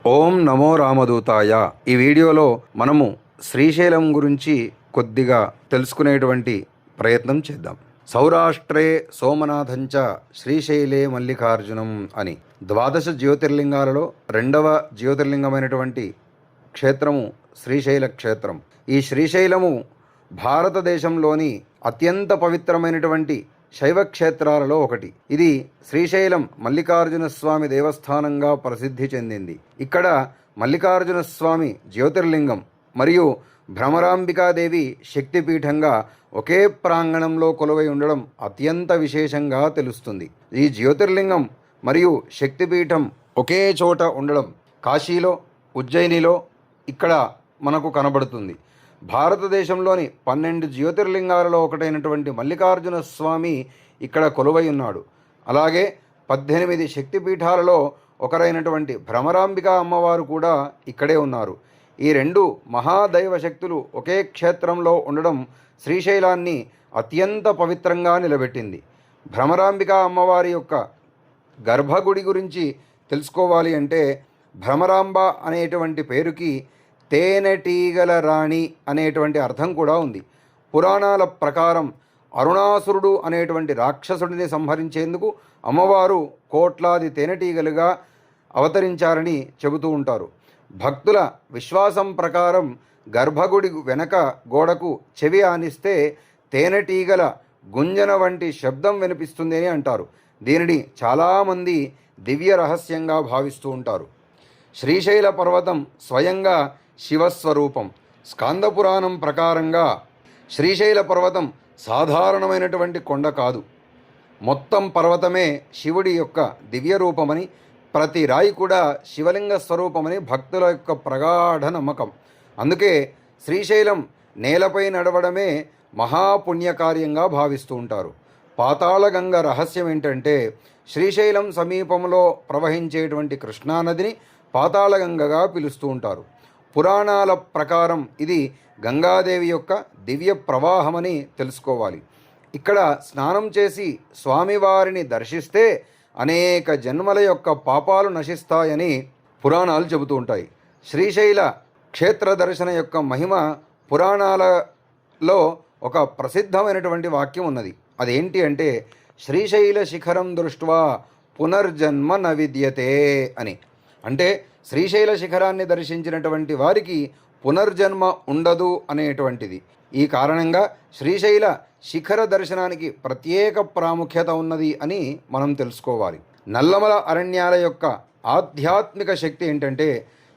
ఓం నమో రామదూతాయ. ఈ వీడియోలో మనము శ్రీశైలం గురించి కొద్దిగా తెలుసుకునేటువంటి ప్రయత్నం చేద్దాం. సౌరాష్ట్రే సోమనాథంచ శ్రీశైలే మల్లికార్జునం అని ద్వాదశ జ్యోతిర్లింగాలలో రెండవ జ్యోతిర్లింగమైనటువంటి క్షేత్రము శ్రీశైల క్షేత్రం. ఈ శ్రీశైలము భారతదేశంలోని అత్యంత పవిత్రమైనటువంటి శైవ క్షేత్రాలలో ఒకటి. ఇది శ్రీశైలం మల్లికార్జున స్వామి దేవస్థానంగా ప్రసిద్ధి చెందింది. ఇక్కడ మల్లికార్జున స్వామి జ్యోతిర్లింగం మరియు భ్రమరాంబికాదేవి శక్తిపీఠంగా ఒకే ప్రాంగణంలో కొలువై ఉండడం అత్యంత విశేషంగా తెలుస్తుంది. ఈ జ్యోతిర్లింగం మరియు శక్తిపీఠం ఒకే చోట ఉండడం కాశీలో, ఉజ్జయినిలో ఇక్కడ మనకు కనబడుతుంది. భారతదేశంలోని 12 జ్యోతిర్లింగాలలో ఒకటైనటువంటి మల్లికార్జున స్వామి ఇక్కడ కొలువై ఉన్నాడు. అలాగే 18 శక్తిపీఠాలలో ఒకరైనటువంటి భ్రమరాంబిక అమ్మవారు కూడా ఇక్కడే ఉన్నారు. ఈ రెండు మహాదైవ శక్తులు ఒకే క్షేత్రంలో ఉండడం శ్రీశైలాన్ని అత్యంత పవిత్రంగా నిలబెట్టింది. భ్రమరాంబిక అమ్మవారి యొక్క గర్భగుడి గురించి తెలుసుకోవాలి అంటే భ్రమరాంబ అనేటువంటి పేరుకి తేనెటీగల రాణి అనేటువంటి అర్థం కూడా ఉంది. పురాణాల ప్రకారం అరుణాసురుడు అనేటువంటి రాక్షసుడిని సంహరించేందుకు అమ్మవారు కోట్లాది తేనెటీగలుగా అవతరించారని చెబుతూ ఉంటారు. భక్తుల విశ్వాసం ప్రకారం గర్భగుడి వెనక గోడకు చెవి ఆనిస్తే తేనెటీగల గుంజన వంటి శబ్దం వినిపిస్తుంది అని అంటారు. దీనిని చాలామంది దివ్య రహస్యంగా భావిస్తూ ఉంటారు. శ్రీశైల పర్వతం స్వయంగా శివస్వరూపం. స్కాందపురాణం ప్రకారంగా శ్రీశైల పర్వతం సాధారణమైనటువంటి కొండ కాదు. మొత్తం పర్వతమే శివుడి యొక్క దివ్య రూపమని, ప్రతి రాయి కూడా శివలింగ స్వరూపమని భక్తుల యొక్క ప్రగాఢ నమ్మకం. అందుకే శ్రీశైలం నేలపై నడవడమే మహాపుణ్యకార్యంగా భావిస్తూ ఉంటారు. పాతాళగంగ రహస్యం ఏంటంటే శ్రీశైలం సమీపంలో ప్రవహించేటువంటి కృష్ణానదిని పాతాళగంగగా పిలుస్తూ ఉంటారు. పురాణాల ప్రకారం ఇది గంగాదేవి యొక్క దివ్య ప్రవాహమని తెలుసుకోవాలి. ఇక్కడ స్నానం చేసి స్వామివారిని దర్శిస్తే అనేక జన్మల యొక్క పాపాలు నశిస్తాయని పురాణాలు చెబుతూ ఉంటాయి. శ్రీశైల క్షేత్ర దర్శన యొక్క మహిమ పురాణాలలో ఒక ప్రసిద్ధమైనటువంటి వాక్యం ఉన్నది. అదేంటి అంటే శ్రీశైల శిఖరం దృష్ట్వా పునర్జన్మ న విద్యతే అని. అంటే శ్రీశైల శిఖరాన్ని దర్శించినటువంటి వారికి పునర్జన్మ ఉండదు అనేటువంటిది. ఈ కారణంగా శ్రీశైల శిఖర దర్శనానికి ప్రత్యేక ప్రాముఖ్యత ఉన్నది అని మనం తెలుసుకోవాలి. నల్లమల అరణ్యాల యొక్క ఆధ్యాత్మిక శక్తి ఏంటంటే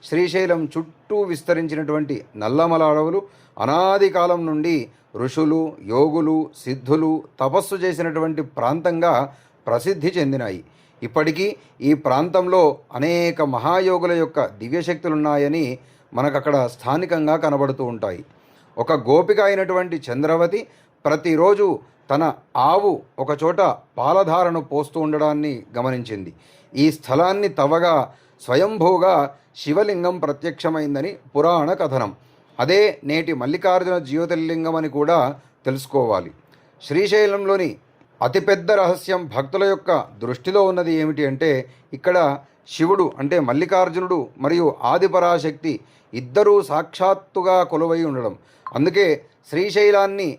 శ్రీశైలం చుట్టూ విస్తరించినటువంటి నల్లమల అడవులు అనాది కాలం నుండి ఋషులు, యోగులు, సిద్ధులు తపస్సు చేసినటువంటి ప్రాంతంగా ప్రసిద్ధి చెందినాయి. ఇప్పటికీ ఈ ప్రాంతంలో అనేక మహాయోగుల యొక్క దివ్యశక్తులున్నాయని మనకు అక్కడ స్థానికంగా కనబడుతూ ఉంటాయి. ఒక గోపిక అయినటువంటి చంద్రవతి ప్రతిరోజు తన ఆవు ఒకచోట పాలధారను పోస్తూ ఉండడాన్ని గమనించింది. ఈ స్థలాన్ని తవ్వగా స్వయంభూగా శివలింగం ప్రత్యక్షమైందని పురాణ కథనం. అదే నేటి మల్లికార్జున జ్యోతిర్లింగం అని కూడా తెలుసుకోవాలి. శ్రీశైలంలోని అతిపెద్ద రహస్యం భక్తుల యొక్క దృష్టిలో ఉన్నది ఏమిటి అంటే ఇక్కడ శివుడు అంటే మల్లికార్జునుడు మరియు ఆదిపరాశక్తి ఇద్దరూ సాక్షాత్తుగా కొలువై ఉండడం. అందుకే శ్రీశైలాన్ని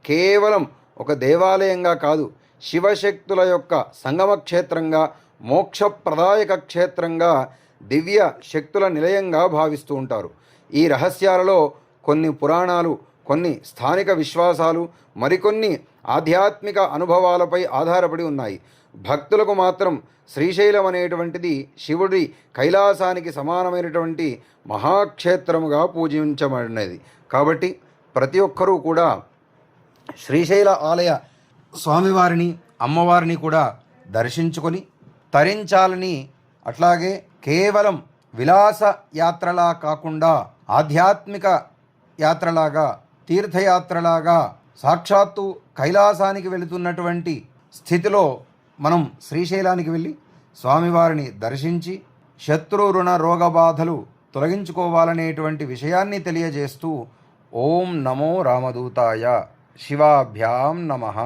కేవలం ఒక దేవాలయంగా కాదు, శివశక్తుల యొక్క సంగమ క్షేత్రంగా, మోక్షప్రదాయక క్షేత్రంగా, దివ్య శక్తుల నిలయంగా భావిస్తూ ఉంటారు. ఈ రహస్యాలలో కొన్ని పురాణాలు, కొన్ని స్థానిక విశ్వాసాలు, మరికొన్ని ఆధ్యాత్మిక అనుభవాలపై ఆధారపడి ఉన్నాయి. భక్తులకు మాత్రం శ్రీశైలం అనేటువంటిది శివుడి కైలాసానికి సమానమైనటువంటి మహాక్షేత్రముగా పూజించబడినది. కాబట్టి ప్రతి ఒక్కరూ కూడా శ్రీశైల ఆలయ స్వామివారిని, అమ్మవారిని కూడా దర్శించుకొని తరించాలని, అట్లాగే కేవలం విలాస యాత్రలా కాకుండా ఆధ్యాత్మిక యాత్రలాగా, తీర్థయాత్రలాగా సాక్షాత్తు కైలాసానికి వెళుతున్నటువంటి స్థితిలో మనం శ్రీశైలానికి వెళ్ళి స్వామివారిని దర్శించి శత్రు రుణ రోగ బాధలు తొలగించుకోవాలనేటువంటి విషయాన్ని తెలియజేస్తూ ఓం నమో రామదూతాయ. శివాభ్యాం నమః.